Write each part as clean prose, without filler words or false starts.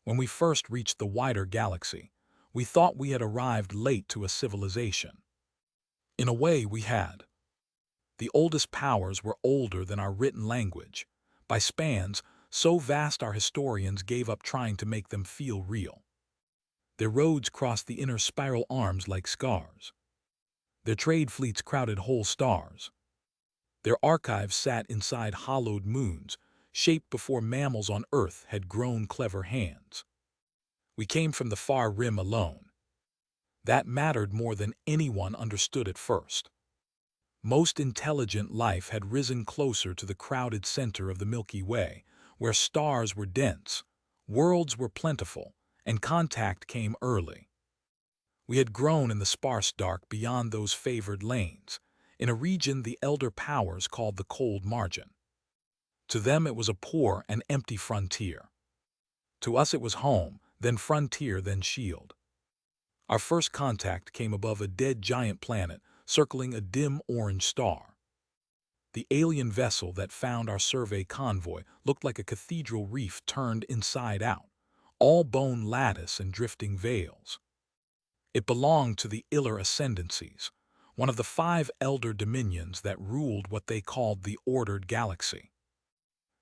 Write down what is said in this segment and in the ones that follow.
When we first reached the wider galaxy, we thought we had arrived late to a civilization. In a way, we had. The oldest powers were older than our written language, by spans so vast our historians gave up trying to make them feel real. Their roads crossed the inner spiral arms like scars. Their trade fleets crowded whole stars. Their archives sat inside hollowed moons, shaped before mammals on Earth had grown clever hands. We came from the far rim alone. That mattered more than anyone understood at first. Most intelligent life had risen closer to the crowded center of the Milky Way, where stars were dense, worlds were plentiful, and contact came early. We had grown in the sparse dark beyond those favored lanes, in a region the elder powers called the cold margin. To them it was a poor and empty frontier. To us it was home, then frontier, then shield. Our first contact came above a dead giant planet circling a dim orange star. The alien vessel that found our survey convoy looked like a cathedral reef turned inside out, all bone lattice and drifting veils. It belonged to the Iller Ascendancies, one of the 5 elder dominions that ruled what they called the ordered galaxy.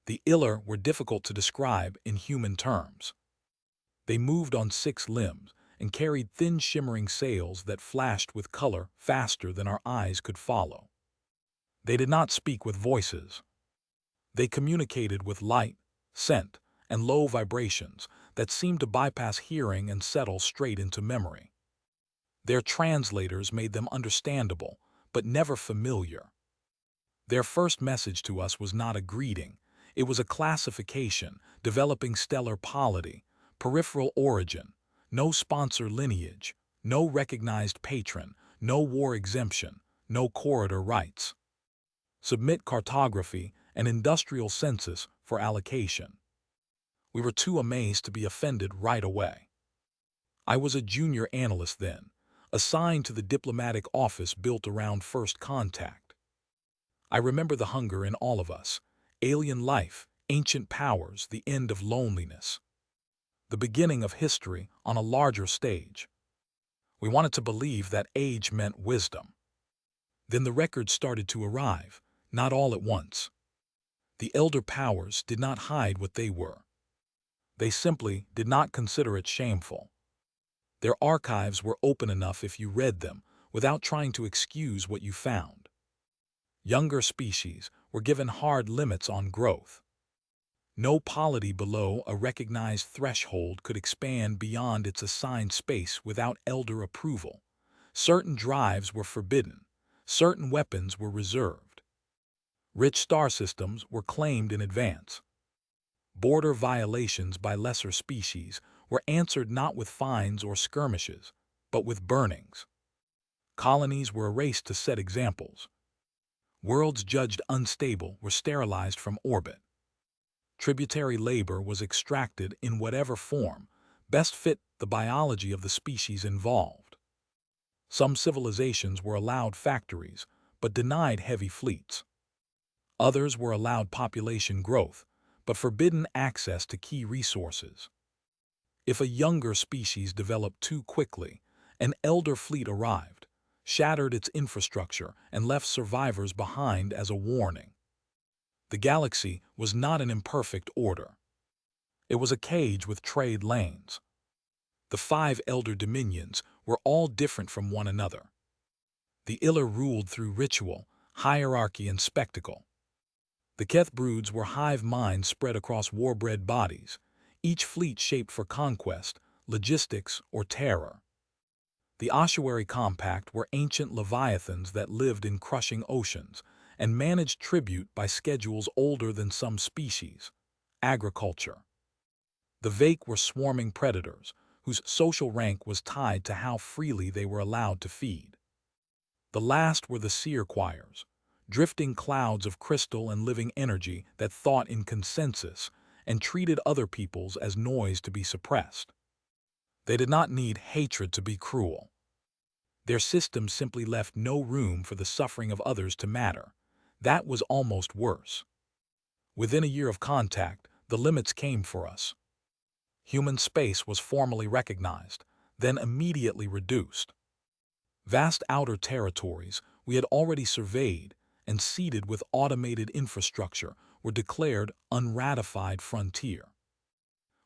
The Iller were difficult to describe in human terms. They moved on 6 limbs and carried thin shimmering sails that flashed with color faster than our eyes could follow. They did not speak with voices. They communicated with light, scent, and low vibrations that seemed to bypass hearing and settle straight into memory. Their translators made them understandable, but never familiar. Their first message to us was not a greeting. It was a classification, developing stellar polity, peripheral origin, no sponsor lineage, no recognized patron, no war exemption, no corridor rights. Submit cartography and industrial census for allocation. We were too amazed to be offended right away. I was a junior analyst then, assigned to the diplomatic office built around first contact. I remember the hunger in all of us, alien life, ancient powers, the end of loneliness. The beginning of history on a larger stage. We wanted to believe that age meant wisdom. Then the records started to arrive, not all at once. The elder powers did not hide what they were. They simply did not consider it shameful. Their archives were open enough if you read them, without trying to excuse what you found. Younger species were given hard limits on growth. No polity below a recognized threshold could expand beyond its assigned space without elder approval. Certain drives were forbidden. Certain weapons were reserved. Rich star systems were claimed in advance. Border violations by lesser species were answered not with fines or skirmishes, but with burnings. Colonies were erased to set examples. Worlds judged unstable were sterilized from orbit. Tributary labor was extracted in whatever form best fit the biology of the species involved. Some civilizations were allowed factories, but denied heavy fleets. Others were allowed population growth, but forbidden access to key resources. If a younger species developed too quickly, an elder fleet arrived, shattered its infrastructure, and left survivors behind as a warning. The galaxy was not an imperfect order. It was a cage with trade lanes. The 5 elder dominions were all different from one another. The Iller ruled through ritual, hierarchy, and spectacle. The Keth broods were hive minds spread across war-bred bodies, each fleet shaped for conquest, logistics, or terror. The Ossuary Compact were ancient leviathans that lived in crushing oceans and managed tribute by schedules older than some species, agriculture. The Vake were swarming predators, whose social rank was tied to how freely they were allowed to feed. The last were the seer choirs, drifting clouds of crystal and living energy that thought in consensus and treated other peoples as noise to be suppressed. They did not need hatred to be cruel. Their system simply left no room for the suffering of others to matter. That was almost worse. Within a year of contact, the limits came for us. Human space was formally recognized, then immediately reduced. Vast outer territories we had already surveyed and seeded with automated infrastructure were declared unratified frontier.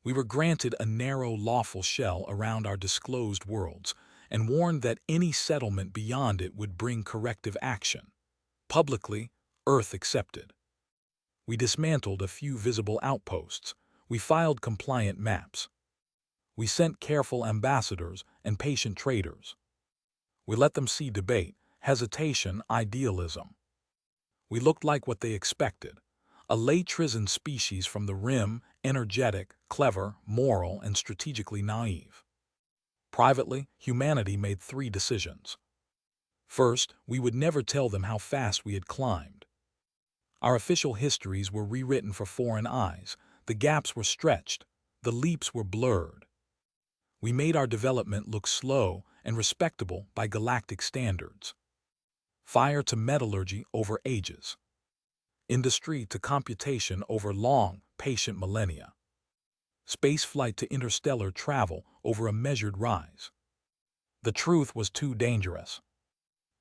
We were granted a narrow lawful shell around our disclosed worlds and warned that any settlement beyond it would bring corrective action. Publicly, Earth accepted. We dismantled a few visible outposts. We filed compliant maps. We sent careful ambassadors and patient traders. We let them see debate, hesitation, idealism. We looked like what they expected, a late-risen species from the rim, energetic, clever, moral, and strategically naive. Privately, humanity made 3 decisions. First, we would never tell them how fast we had climbed. Our official histories were rewritten for foreign eyes, the gaps were stretched, the leaps were blurred. We made our development look slow and respectable by galactic standards. Fire to metallurgy over ages. Industry to computation over long, patient millennia. Spaceflight to interstellar travel over a measured rise. The truth was too dangerous.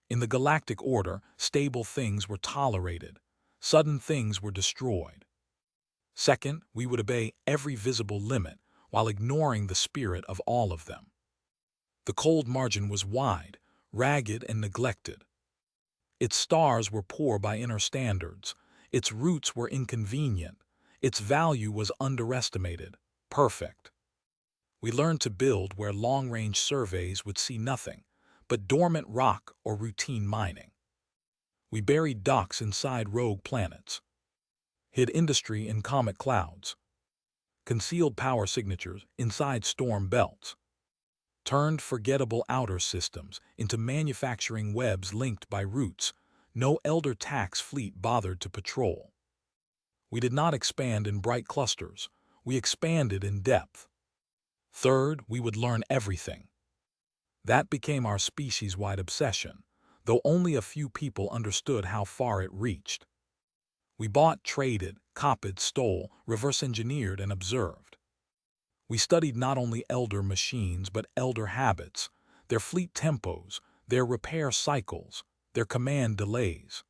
In the galactic order, stable things were tolerated, sudden things were destroyed. Second, we would obey every visible limit while ignoring the spirit of all of them. The cold margin was wide, ragged, and neglected. Its stars were poor by inner standards, its roots were inconvenient, its value was underestimated, perfect. We learned to build where long-range surveys would see nothing but dormant rock or routine mining. We buried docks inside rogue planets, hid industry in comet clouds, concealed power signatures inside storm belts, turned forgettable outer systems into manufacturing webs linked by routes no elder tax fleet bothered to patrol. We did not expand in bright clusters, we expanded in depth. Third, we would learn everything. That became our species-wide obsession, though only a few people understood how far it reached. We bought, traded, copied, stole, reverse-engineered, and observed. We studied not only elder machines but elder habits, their fleet tempos, their repair cycles, their command delays,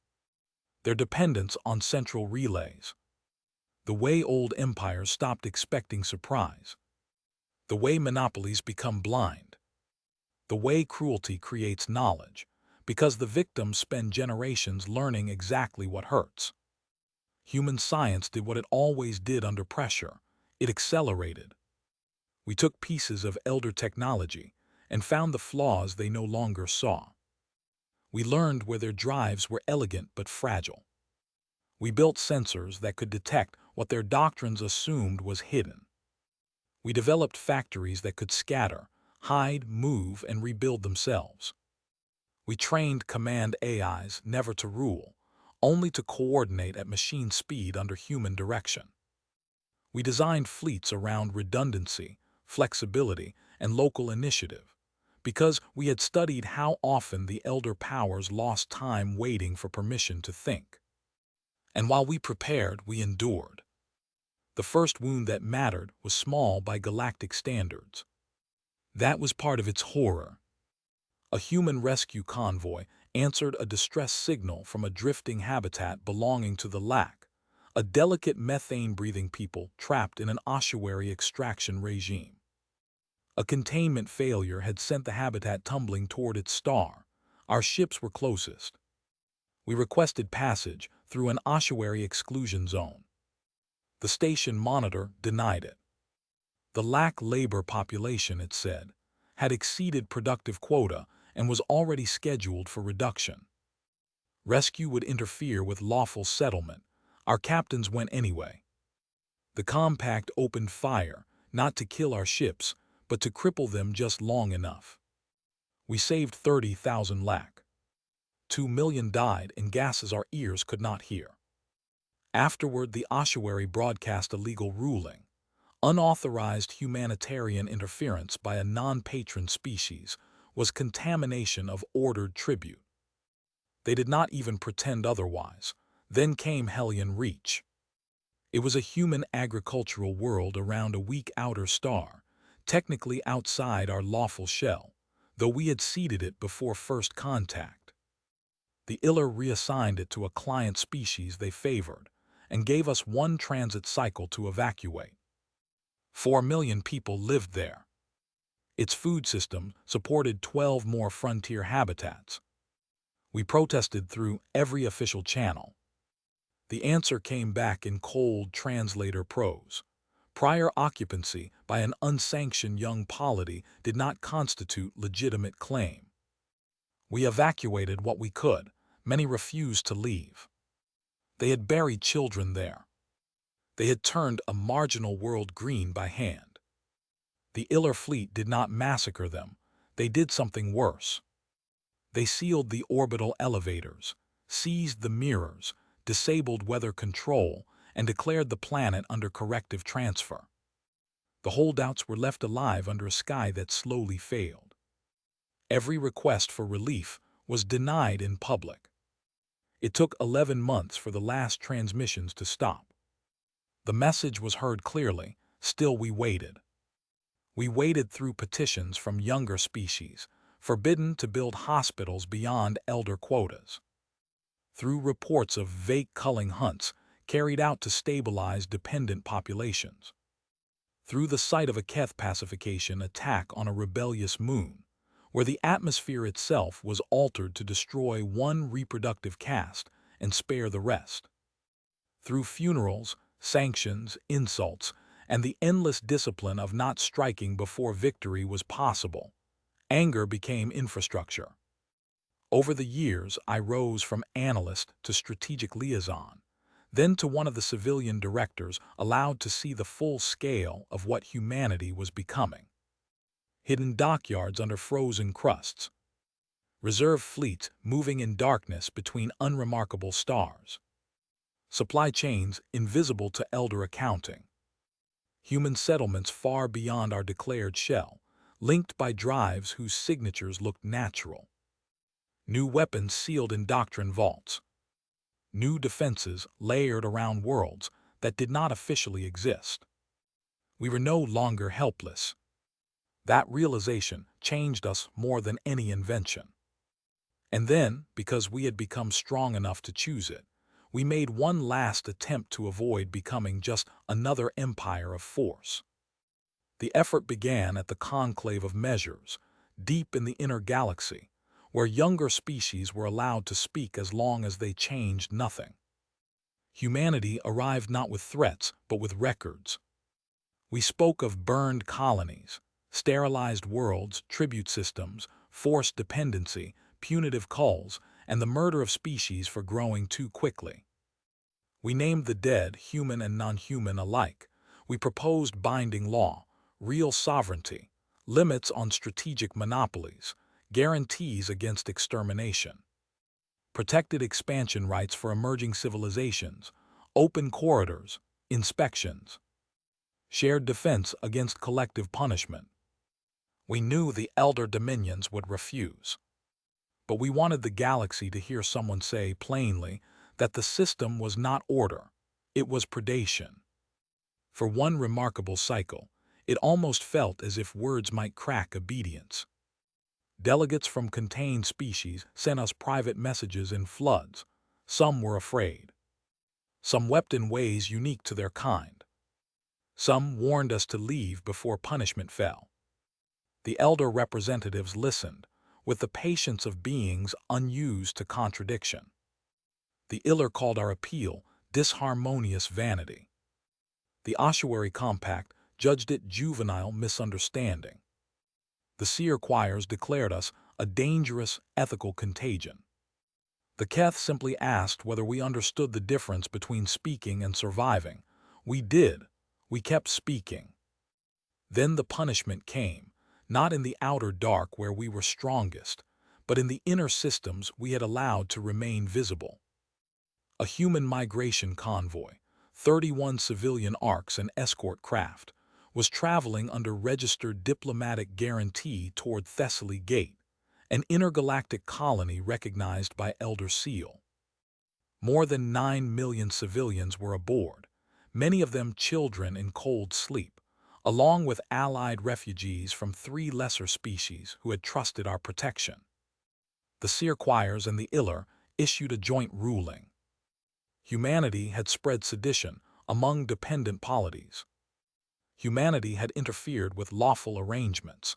their dependence on central relays, the way old empires stopped expecting surprise, the way monopolies become blind, the way cruelty creates knowledge, because the victims spend generations learning exactly what hurts. Human science did what it always did under pressure. It accelerated. We took pieces of elder technology and found the flaws they no longer saw. We learned where their drives were elegant but fragile. We built sensors that could detect what their doctrines assumed was hidden. We developed factories that could scatter, hide, move, and rebuild themselves. We trained command AIs never to rule, only to coordinate at machine speed under human direction. We designed fleets around redundancy, flexibility, and local initiative, because we had studied how often the elder powers lost time waiting for permission to think. And while we prepared, we endured. The first wound that mattered was small by galactic standards. That was part of its horror. A human rescue convoy answered a distress signal from a drifting habitat belonging to the LAC, a delicate methane-breathing people trapped in an ossuary extraction regime. A containment failure had sent the habitat tumbling toward its star. Our ships were closest. We requested passage through an ossuary exclusion zone. The station monitor denied it. The LAC labor population, it said, had exceeded productive quota and was already scheduled for reduction. Rescue would interfere with lawful settlement. Our captains went anyway. The compact opened fire, not to kill our ships, but to cripple them just long enough. We saved 30,000 LAC. 2 million died in gases our ears could not hear. Afterward, the ossuary broadcast a legal ruling. Unauthorized humanitarian interference by a non-patron species was contamination of ordered tribute. They did not even pretend otherwise. Then came Hellion Reach. It was a human agricultural world around a weak outer star, technically outside our lawful shell, though we had seeded it before first contact. The Iller reassigned it to a client species they favored, and gave us one transit cycle to evacuate. 4 million people lived there. Its food system supported 12 more frontier habitats. We protested through every official channel. The answer came back in cold translator prose. Prior occupancy by an unsanctioned young polity did not constitute legitimate claim. We evacuated what we could. Many refused to leave. They had buried children there. They had turned a marginal world green by hand. The Iller fleet did not massacre them. They did something worse. They sealed the orbital elevators, seized the mirrors, disabled weather control, and declared the planet under corrective transfer. The holdouts were left alive under a sky that slowly failed. Every request for relief was denied in public. It took 11 months for the last transmissions to stop. The message was heard clearly, still we waited. We waded through petitions from younger species, forbidden to build hospitals beyond elder quotas. Through reports of vague culling hunts carried out to stabilize dependent populations. Through the sight of a Keth pacification attack on a rebellious moon, where the atmosphere itself was altered to destroy one reproductive caste and spare the rest. Through funerals, sanctions, insults, and the endless discipline of not striking before victory was possible, anger became infrastructure. Over the years, I rose from analyst to strategic liaison, then to one of the civilian directors allowed to see the full scale of what humanity was becoming. Hidden dockyards under frozen crusts. Reserve fleets moving in darkness between unremarkable stars. Supply chains invisible to elder accounting. Human settlements far beyond our declared shell, linked by drives whose signatures looked natural. New weapons sealed in doctrine vaults. New defenses layered around worlds that did not officially exist. We were no longer helpless. That realization changed us more than any invention. And then, because we had become strong enough to choose it, we made one last attempt to avoid becoming just another empire of force. The effort began at the conclave of measures, deep in the inner galaxy, where younger species were allowed to speak as long as they changed nothing. Humanity arrived not with threats, but with records. We spoke of burned colonies, sterilized worlds, tribute systems, forced dependency, punitive culls, and the murder of species for growing too quickly. We named the dead, human and non-human alike. We proposed binding law, real sovereignty, limits on strategic monopolies, guarantees against extermination, protected expansion rights for emerging civilizations, open corridors, inspections, shared defense against collective punishment. We knew the elder dominions would refuse. But we wanted the galaxy to hear someone say plainly that the system was not order, it was predation. For one remarkable cycle, it almost felt as if words might crack obedience. Delegates from contained species sent us private messages in floods. Some were afraid. Some wept in ways unique to their kind. Some warned us to leave before punishment fell. The elder representatives listened, with the patience of beings unused to contradiction. The Iller called our appeal disharmonious vanity. The Ossuary Compact judged it juvenile misunderstanding. The seer choirs declared us a dangerous ethical contagion. The Keth simply asked whether we understood the difference between speaking and surviving. We did. We kept speaking. Then the punishment came, not in the outer dark where we were strongest, but in the inner systems we had allowed to remain visible. A human migration convoy, 31 civilian arcs and escort craft, was traveling under registered diplomatic guarantee toward Thessaly Gate, an intergalactic colony recognized by Elder Seal. More than 9 million civilians were aboard, many of them children in cold sleep, along with allied refugees from 3 lesser species who had trusted our protection. The Seerquires and the Iller issued a joint ruling. Humanity had spread sedition among dependent polities. Humanity had interfered with lawful arrangements.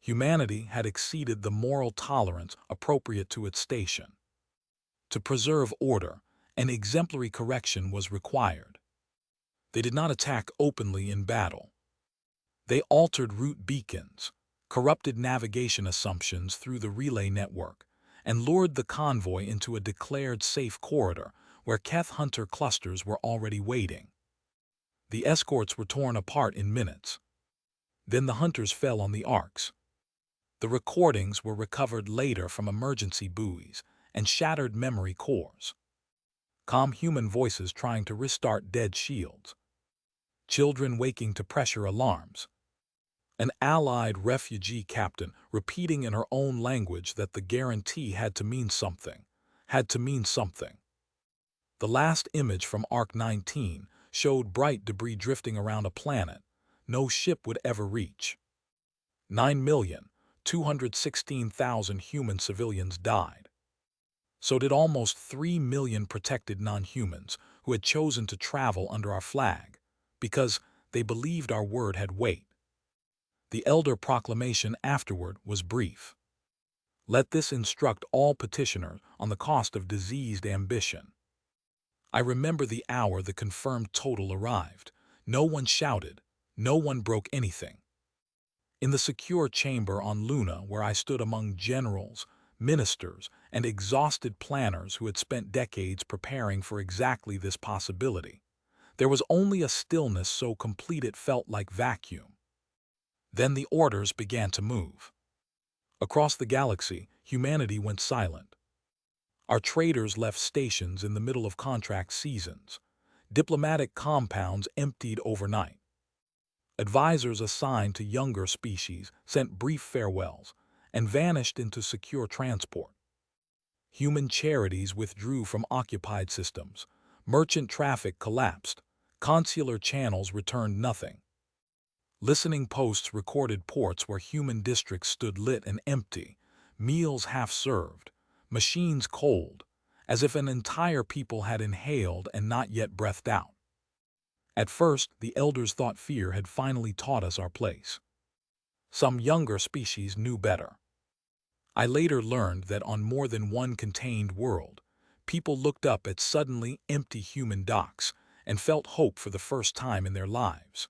Humanity had exceeded the moral tolerance appropriate to its station. To preserve order, an exemplary correction was required. They did not attack openly in battle. They altered route beacons, corrupted navigation assumptions through the relay network, and lured the convoy into a declared safe corridor where Keth hunter clusters were already waiting. The escorts were torn apart in minutes. Then the hunters fell on the arcs. The recordings were recovered later from emergency buoys and shattered memory cores. Calm human voices trying to restart dead shields. Children waking to pressure alarms. An allied refugee captain repeating in her own language that the guarantee had to mean something. The last image from Arc 19 showed bright debris drifting around a planet no ship would ever reach. 9,216,000 human civilians died. So did almost 3 million protected non-humans who had chosen to travel under our flag because they believed our word had weight. The Elder proclamation afterward was brief. Let this instruct all petitioners on the cost of diseased ambition. I remember the hour the confirmed total arrived. No one shouted. No one broke anything. In the secure chamber on Luna where I stood among generals, ministers, and exhausted planners who had spent decades preparing for exactly this possibility, there was only a stillness so complete it felt like vacuum. Then the orders began to move. Across the galaxy, humanity went silent. Our traders left stations in the middle of contract seasons. Diplomatic compounds emptied overnight. Advisors assigned to younger species sent brief farewells and vanished into secure transport. Human charities withdrew from occupied systems. Merchant traffic collapsed. Consular channels returned nothing. Listening posts recorded ports where human districts stood lit and empty, meals half-served, machines cold, as if an entire people had inhaled and not yet breathed out. At first, the elders thought fear had finally taught us our place. Some younger species knew better. I later learned that on more than one contained world, people looked up at suddenly empty human docks and felt hope for the first time in their lives.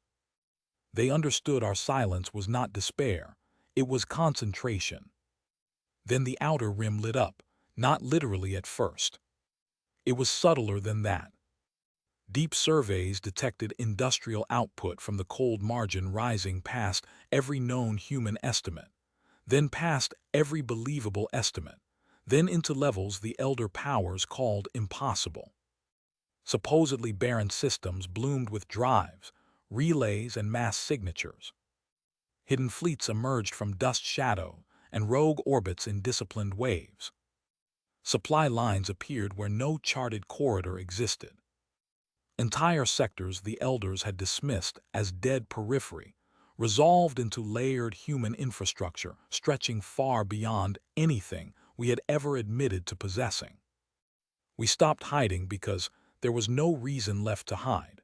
They understood our silence was not despair, it was concentration. Then the outer rim lit up, not literally at first. It was subtler than that. Deep surveys detected industrial output from the cold margin rising past every known human estimate, then past every believable estimate, then into levels the elder powers called impossible. Supposedly barren systems bloomed with drives, relays, and mass signatures. Hidden fleets emerged from dust shadow and rogue orbits in disciplined waves. Supply lines appeared where no charted corridor existed. Entire sectors the elders had dismissed as dead periphery, resolved into layered human infrastructure stretching far beyond anything we had ever admitted to possessing. We stopped hiding because there was no reason left to hide.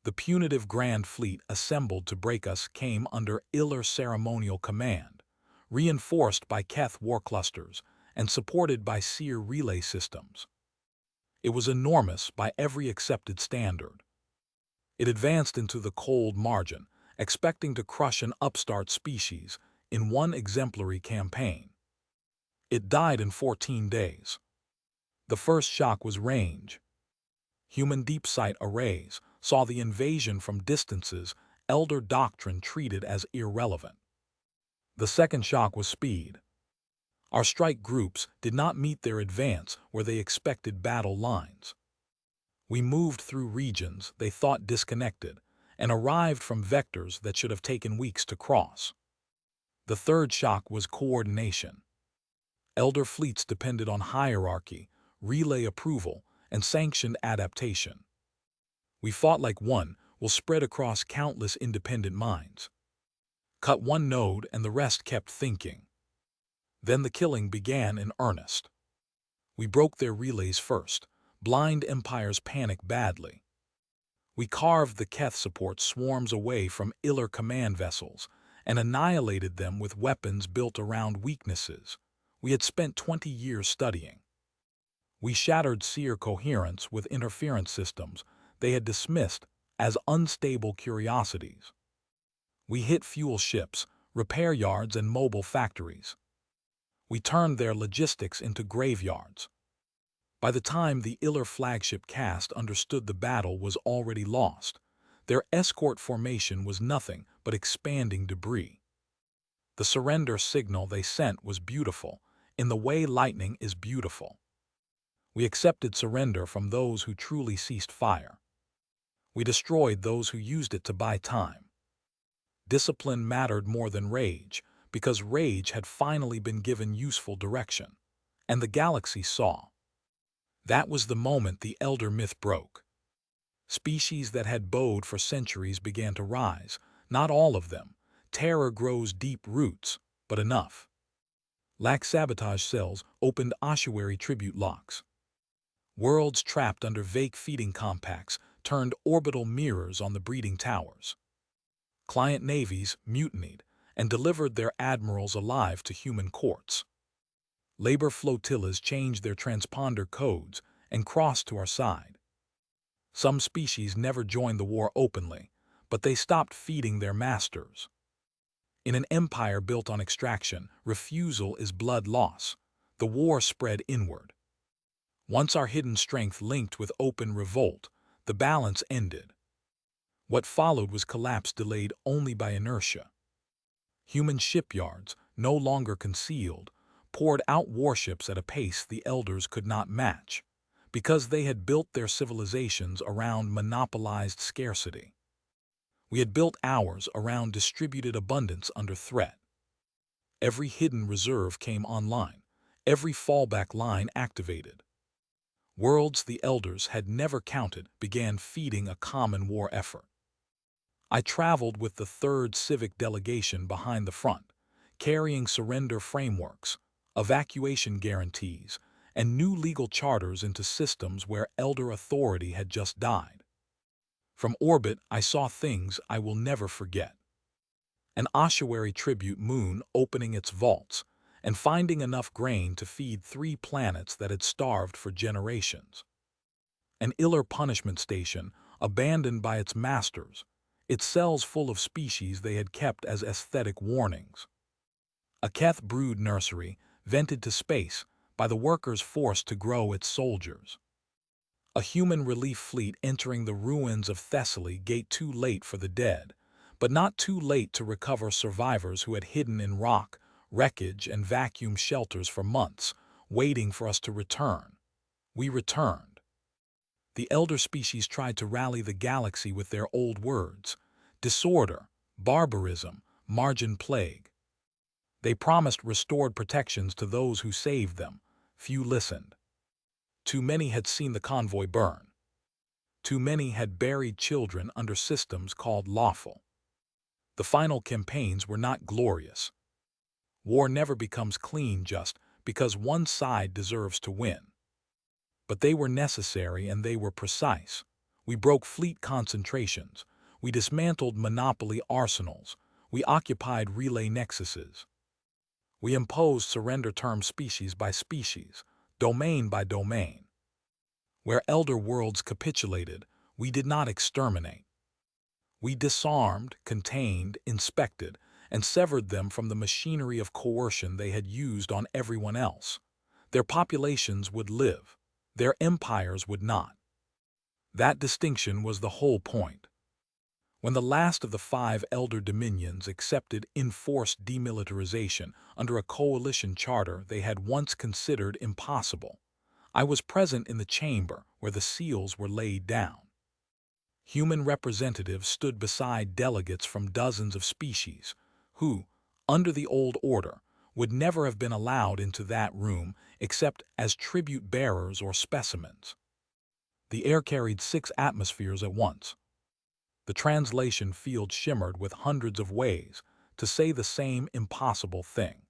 The punitive Grand Fleet assembled to break us came under Iller ceremonial command, reinforced by Keth war clusters and supported by Seer relay systems. It was enormous by every accepted standard. It advanced into the cold margin, expecting to crush an upstart species in one exemplary campaign. It died in 14 days. The first shock was range. Human deep sight arrays saw the invasion from distances elder doctrine treated as irrelevant. The second shock was speed. Our strike groups did not meet their advance where they expected battle lines. We moved through regions they thought disconnected and arrived from vectors that should have taken weeks to cross. The third shock was coordination. Elder fleets depended on hierarchy, relay approval, and sanctioned adaptation. We fought like one, will spread across countless independent minds. Cut one node and the rest kept thinking. Then the killing began in earnest. We broke their relays first. Blind empires panic badly. We carved the Keth support swarms away from Iller command vessels and annihilated them with weapons built around weaknesses we had spent 20 years studying. We shattered Seer coherence with interference systems they had dismissed as unstable curiosities. We hit fuel ships, repair yards, and mobile factories. We turned their logistics into graveyards. By the time the Iller flagship cast understood the battle was already lost, their escort formation was nothing but expanding debris. The surrender signal they sent was beautiful, in the way lightning is beautiful. We accepted surrender from those who truly ceased fire. We destroyed those who used it to buy time. Discipline mattered more than rage, because rage had finally been given useful direction, and the galaxy saw. That was the moment the elder myth broke. Species that had bowed for centuries began to rise, not all of them. Terror grows deep roots, but enough. Lack sabotage cells opened ossuary tribute locks. Worlds trapped under vague feeding compacts turned orbital mirrors on the breeding towers. Client navies mutinied and delivered their admirals alive to human courts. Labor flotillas changed their transponder codes and crossed to our side. Some species never joined the war openly, but they stopped feeding their masters. In an empire built on extraction, refusal is blood loss. The war spread inward. Once our hidden strength linked with open revolt, the balance ended. What followed was collapse delayed only by inertia. Human shipyards, no longer concealed, poured out warships at a pace the elders could not match, because they had built their civilizations around monopolized scarcity. We had built ours around distributed abundance under threat. Every hidden reserve came online, every fallback line activated. Worlds the elders had never counted began feeding a common war effort. I traveled with the third civic delegation behind the front, carrying surrender frameworks, evacuation guarantees, and new legal charters into systems where elder authority had just died. From orbit, I saw things I will never forget. An ossuary tribute moon opening its vaults and finding enough grain to feed 3 planets that had starved for generations. An Iller punishment station abandoned by its masters, its cells full of species they had kept as aesthetic warnings. A Keth brood nursery vented to space by the workers forced to grow its soldiers. A human relief fleet entering the ruins of Thessaly Gate too late for the dead, but not too late to recover survivors who had hidden in rock, wreckage, and vacuum shelters for months, waiting for us to return. We returned. The elder species tried to rally the galaxy with their old words: disorder, barbarism, margin plague. They promised restored protections to those who saved them. Few listened. Too many had seen the convoy burn. Too many had buried children under systems called lawful. The final campaigns were not glorious. War never becomes clean just because one side deserves to win. But they were necessary and they were precise. We broke fleet concentrations. We dismantled monopoly arsenals. We occupied relay nexuses. We imposed surrender terms species by species, domain by domain. Where elder worlds capitulated, we did not exterminate. We disarmed, contained, inspected, and severed them from the machinery of coercion they had used on everyone else. Their populations would live. Their empires would not. That distinction was the whole point. When the last of the 5 elder dominions accepted enforced demilitarization under a coalition charter they had once considered impossible, I was present in the chamber where the seals were laid down. Human representatives stood beside delegates from dozens of species who, under the old order, would never have been allowed into that room except as tribute bearers or specimens. The air carried 6 atmospheres at once. The translation field shimmered with hundreds of ways to say the same impossible thing.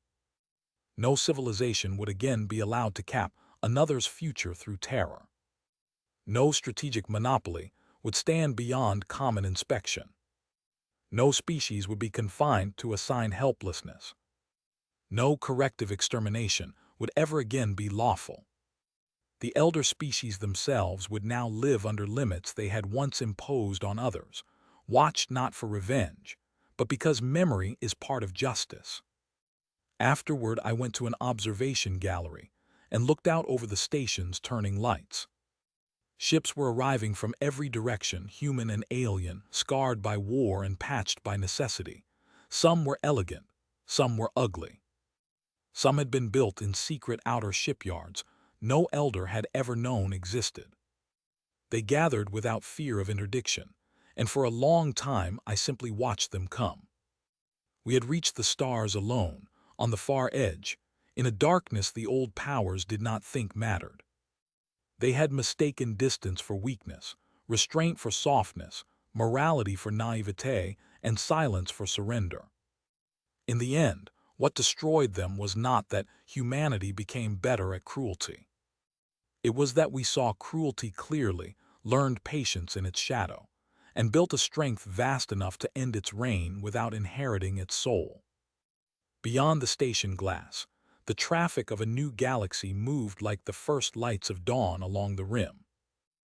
No civilization would again be allowed to cap another's future through terror. No strategic monopoly would stand beyond common inspection. No species would be confined to assigned helplessness. No corrective extermination would ever again be lawful. The elder species themselves would now live under limits they had once imposed on others, watched not for revenge, but because memory is part of justice. Afterward, I went to an observation gallery and looked out over the station's turning lights. Ships were arriving from every direction, human and alien, scarred by war and patched by necessity. Some were elegant, some were ugly. Some had been built in secret outer shipyards no elder had ever known existed. They gathered without fear of interdiction, and for a long time I simply watched them come. We had reached the stars alone, on the far edge, in a darkness the old powers did not think mattered. They had mistaken distance for weakness, restraint for softness, morality for naivete, and silence for surrender. In the end, what destroyed them was not that humanity became better at cruelty. It was that we saw cruelty clearly, learned patience in its shadow, and built a strength vast enough to end its reign without inheriting its soul. Beyond the station glass, the traffic of a new galaxy moved like the first lights of dawn along the rim.